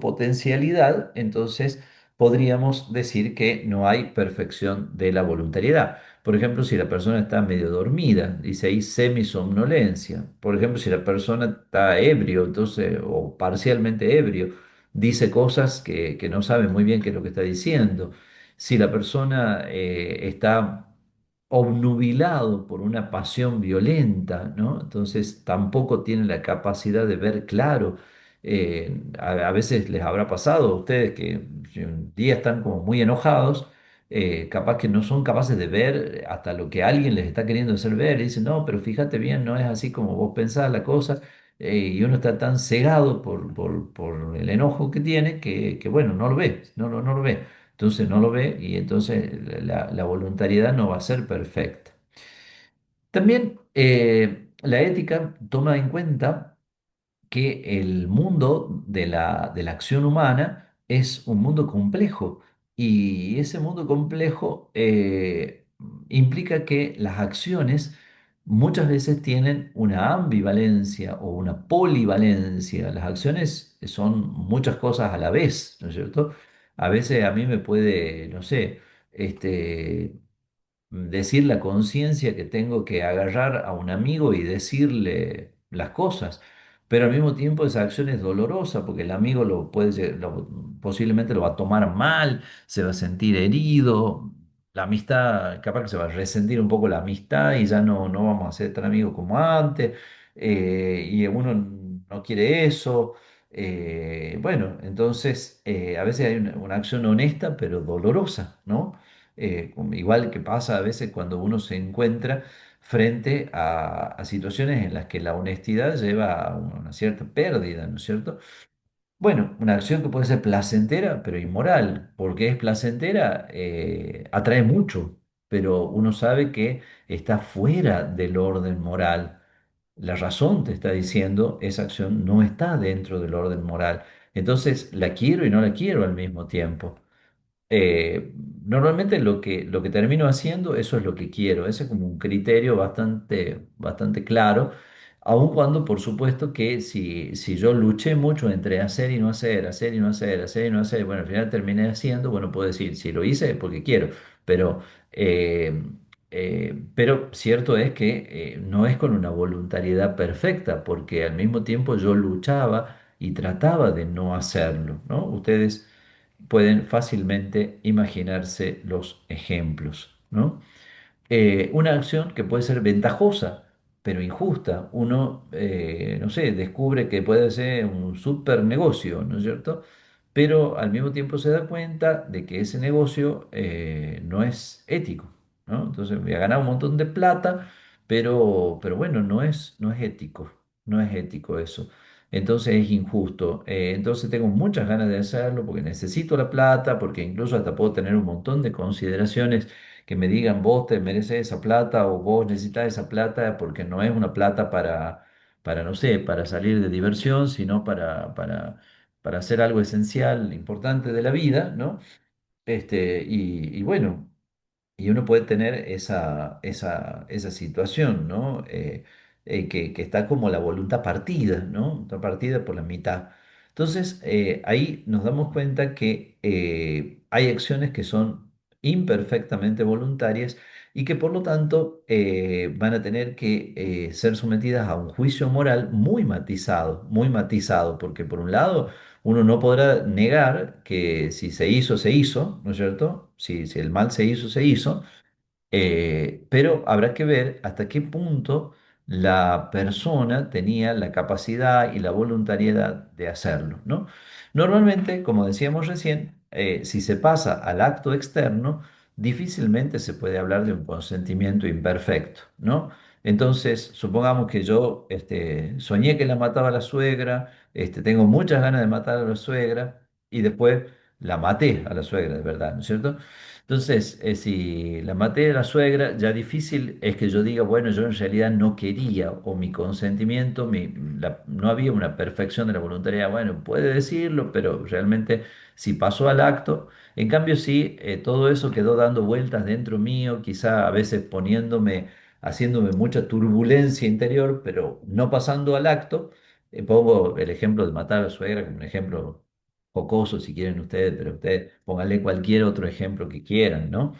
potencialidad, entonces podríamos decir que no hay perfección de la voluntariedad. Por ejemplo, si la persona está medio dormida, dice ahí semisomnolencia. Por ejemplo, si la persona está ebrio, entonces, o parcialmente ebrio, dice cosas que no sabe muy bien qué es lo que está diciendo. Si la persona está obnubilado por una pasión violenta, ¿no? Entonces tampoco tiene la capacidad de ver claro. A veces les habrá pasado a ustedes que si un día están como muy enojados, capaz que no son capaces de ver hasta lo que alguien les está queriendo hacer ver, y dicen, no, pero fíjate bien, no es así como vos pensás la cosa, y uno está tan cegado por el enojo que tiene que, bueno, no lo ve, no lo ve. Entonces no lo ve y entonces la voluntariedad no va a ser perfecta. También la ética toma en cuenta que el mundo de la acción humana es un mundo complejo y ese mundo complejo implica que las acciones muchas veces tienen una ambivalencia o una polivalencia. Las acciones son muchas cosas a la vez, ¿no es cierto? A veces a mí me puede, no sé, este, decir la conciencia que tengo que agarrar a un amigo y decirle las cosas, pero al mismo tiempo esa acción es dolorosa porque el amigo posiblemente lo va a tomar mal, se va a sentir herido, la amistad, capaz que se va a resentir un poco la amistad y ya no vamos a ser tan amigos como antes, y uno no quiere eso. Bueno, entonces a veces hay una acción honesta pero dolorosa, ¿no? Igual que pasa a veces cuando uno se encuentra frente a situaciones en las que la honestidad lleva a una cierta pérdida, ¿no es cierto? Bueno, una acción que puede ser placentera, pero inmoral, porque es placentera, atrae mucho, pero uno sabe que está fuera del orden moral. La razón te está diciendo, esa acción no está dentro del orden moral. Entonces, la quiero y no la quiero al mismo tiempo. Normalmente lo que termino haciendo, eso es lo que quiero. Ese es como un criterio bastante claro, aun cuando por supuesto que si yo luché mucho entre hacer y no hacer, hacer y no hacer, hacer y no hacer, bueno, al final terminé haciendo, bueno, puedo decir, si lo hice es porque quiero, pero, eh, pero cierto es que no es con una voluntariedad perfecta, porque al mismo tiempo yo luchaba y trataba de no hacerlo, ¿no? Ustedes pueden fácilmente imaginarse los ejemplos, ¿no? Una acción que puede ser ventajosa, pero injusta. Uno, no sé, descubre que puede ser un super negocio, ¿no es cierto? Pero al mismo tiempo se da cuenta de que ese negocio no es ético, ¿no? Entonces voy a ganar un montón de plata, pero bueno, no es ético, no es ético eso. Entonces es injusto. Entonces tengo muchas ganas de hacerlo porque necesito la plata, porque incluso hasta puedo tener un montón de consideraciones que me digan vos te mereces esa plata o vos necesitas esa plata porque no es una plata para no sé, para salir de diversión, sino para hacer algo esencial, importante de la vida, ¿no? Y bueno. Y uno puede tener esa situación, ¿no? Que está como la voluntad partida, ¿no? Está partida por la mitad. Entonces, ahí nos damos cuenta que hay acciones que son imperfectamente voluntarias y que por lo tanto van a tener que ser sometidas a un juicio moral muy matizado, porque por un lado uno no podrá negar que si se hizo, ¿no es cierto? Si el mal se hizo, pero habrá que ver hasta qué punto la persona tenía la capacidad y la voluntariedad de hacerlo, ¿no? Normalmente, como decíamos recién, si se pasa al acto externo, difícilmente se puede hablar de un consentimiento imperfecto, ¿no? Entonces, supongamos que yo soñé que la mataba la suegra, tengo muchas ganas de matar a la suegra y después la maté a la suegra, de verdad, ¿no es cierto? Entonces, si la maté de la suegra, ya difícil es que yo diga, bueno, yo en realidad no quería, o mi consentimiento, no había una perfección de la voluntariedad. Bueno, puede decirlo, pero realmente si pasó al acto, en cambio sí, todo eso quedó dando vueltas dentro mío, quizá a veces haciéndome mucha turbulencia interior, pero no pasando al acto. Pongo el ejemplo de matar a la suegra como un ejemplo jocoso si quieren ustedes, pero ustedes pónganle cualquier otro ejemplo que quieran, ¿no?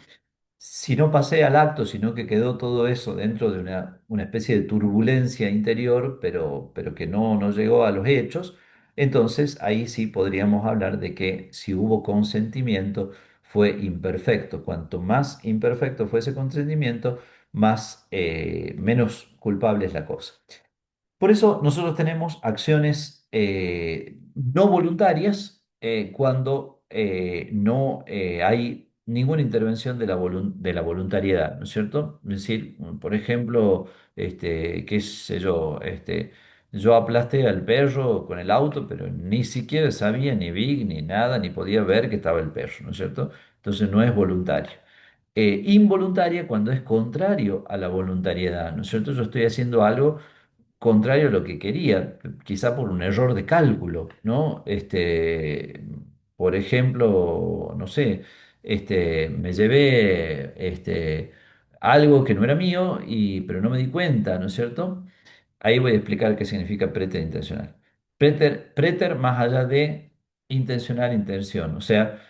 Si no pasé al acto, sino que quedó todo eso dentro de una especie de turbulencia interior, pero que no llegó a los hechos, entonces ahí sí podríamos hablar de que si hubo consentimiento fue imperfecto. Cuanto más imperfecto fue ese consentimiento, menos culpable es la cosa. Por eso nosotros tenemos acciones no voluntarias cuando no hay ninguna intervención de la voluntariedad, ¿no es cierto? Es decir, por ejemplo, qué sé yo, yo aplasté al perro con el auto, pero ni siquiera sabía, ni vi, ni nada, ni podía ver que estaba el perro, ¿no es cierto? Entonces no es voluntario. Involuntaria cuando es contrario a la voluntariedad, ¿no es cierto? Yo estoy haciendo algo contrario a lo que quería, quizá por un error de cálculo, ¿no? Por ejemplo, no sé, me llevé algo que no era mío, pero no me di cuenta, ¿no es cierto? Ahí voy a explicar qué significa preterintencional. Preter más allá de intencional, intención, o sea.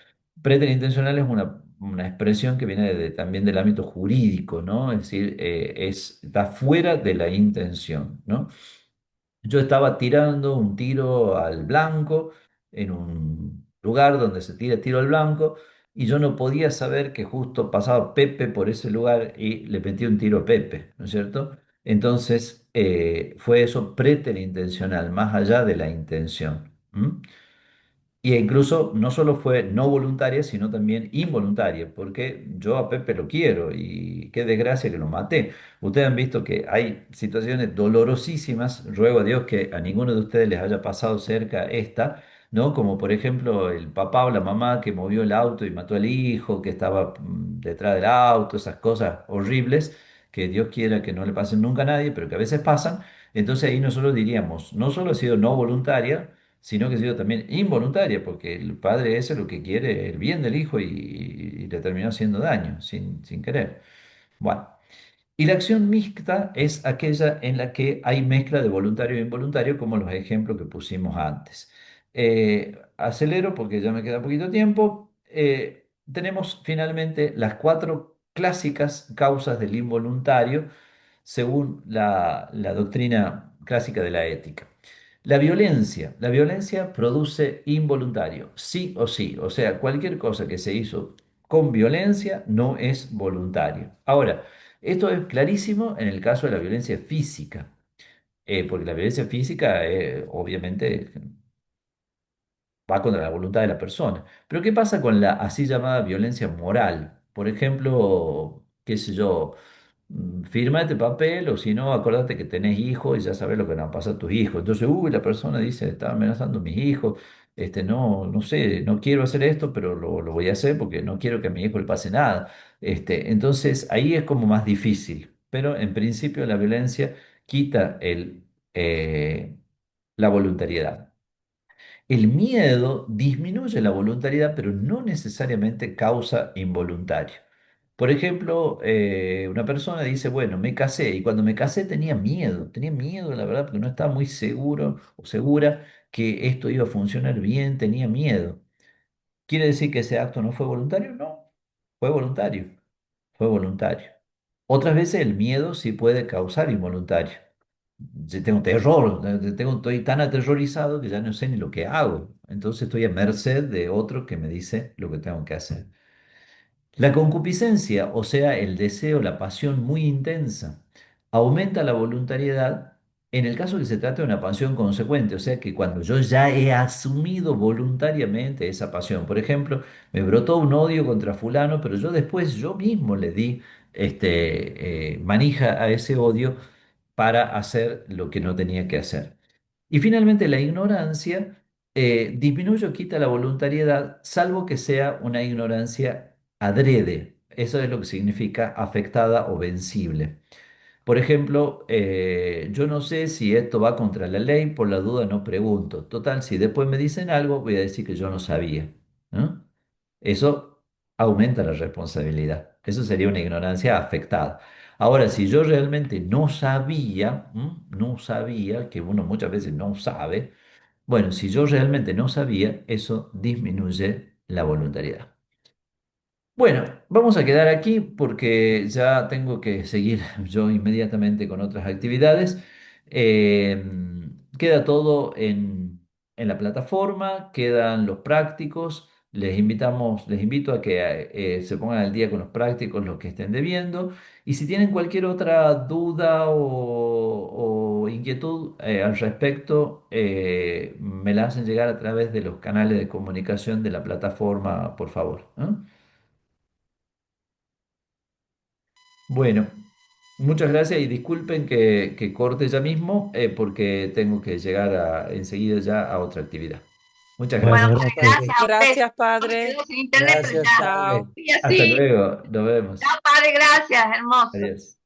Preterintencional es una expresión que viene también del ámbito jurídico, ¿no? Es decir, está fuera de la intención, ¿no? Yo estaba tirando un tiro al blanco en un lugar donde se tira tiro al blanco y yo no podía saber que justo pasaba Pepe por ese lugar y le metí un tiro a Pepe, ¿no es cierto? Entonces, fue eso preterintencional, más allá de la intención. ¿M? Y incluso no solo fue no voluntaria, sino también involuntaria, porque yo a Pepe lo quiero y qué desgracia que lo maté. Ustedes han visto que hay situaciones dolorosísimas, ruego a Dios que a ninguno de ustedes les haya pasado cerca esta, ¿no? Como por ejemplo el papá o la mamá que movió el auto y mató al hijo, que estaba detrás del auto, esas cosas horribles, que Dios quiera que no le pasen nunca a nadie, pero que a veces pasan. Entonces ahí nosotros diríamos, no solo ha sido no voluntaria, sino que ha sido también involuntaria, porque el padre ese lo que quiere es el bien del hijo y le terminó haciendo daño sin querer. Bueno, y la acción mixta es aquella en la que hay mezcla de voluntario e involuntario, como los ejemplos que pusimos antes. Acelero porque ya me queda poquito tiempo. Tenemos finalmente las cuatro clásicas causas del involuntario según la doctrina clásica de la ética. La violencia produce involuntario, sí o sí, o sea, cualquier cosa que se hizo con violencia no es voluntario. Ahora, esto es clarísimo en el caso de la violencia física, porque la violencia física, obviamente, va contra la voluntad de la persona. Pero ¿qué pasa con la así llamada violencia moral? Por ejemplo, qué sé yo, firma este papel o si no, acordate que tenés hijos y ya sabes lo que le va a pasar a tus hijos. Entonces, uy, la persona dice, está amenazando a mis hijos, no, no sé, no quiero hacer esto, pero lo voy a hacer porque no quiero que a mi hijo le pase nada. Entonces, ahí es como más difícil, pero en principio la violencia quita la voluntariedad. El miedo disminuye la voluntariedad, pero no necesariamente causa involuntario. Por ejemplo, una persona dice, bueno, me casé y cuando me casé tenía miedo, la verdad, porque no estaba muy seguro o segura que esto iba a funcionar bien, tenía miedo. ¿Quiere decir que ese acto no fue voluntario? No, fue voluntario, fue voluntario. Otras veces el miedo sí puede causar involuntario. Yo tengo terror, estoy tan aterrorizado que ya no sé ni lo que hago. Entonces estoy a merced de otro que me dice lo que tengo que hacer. La concupiscencia, o sea, el deseo, la pasión muy intensa, aumenta la voluntariedad en el caso que se trate de una pasión consecuente, o sea, que cuando yo ya he asumido voluntariamente esa pasión, por ejemplo, me brotó un odio contra fulano, pero yo después yo mismo le di manija a ese odio para hacer lo que no tenía que hacer. Y finalmente la ignorancia disminuye o quita la voluntariedad, salvo que sea una ignorancia adrede. Eso es lo que significa afectada o vencible. Por ejemplo, yo no sé si esto va contra la ley, por la duda no pregunto. Total, si después me dicen algo, voy a decir que yo no sabía, ¿no? Eso aumenta la responsabilidad. Eso sería una ignorancia afectada. Ahora, si yo realmente no sabía, no sabía, que uno muchas veces no sabe, bueno, si yo realmente no sabía, eso disminuye la voluntariedad. Bueno, vamos a quedar aquí porque ya tengo que seguir yo inmediatamente con otras actividades. Eh, Queda todo en la plataforma, quedan los prácticos. Les invito a que se pongan al día con los prácticos, los que estén debiendo. Y si tienen cualquier otra duda o inquietud al respecto, me la hacen llegar a través de los canales de comunicación de la plataforma, por favor. ¿Eh? Bueno, muchas gracias y disculpen que corte ya mismo porque tengo que llegar enseguida ya a otra actividad. Muchas Bueno, gracias. Bueno, padre, padre, gracias a usted. gracias, Nos padre. quedó sin internet, pero Gracias, ya. padre. Y Hasta así. luego, nos Chao, vemos. padre, gracias, hermoso. Adiós.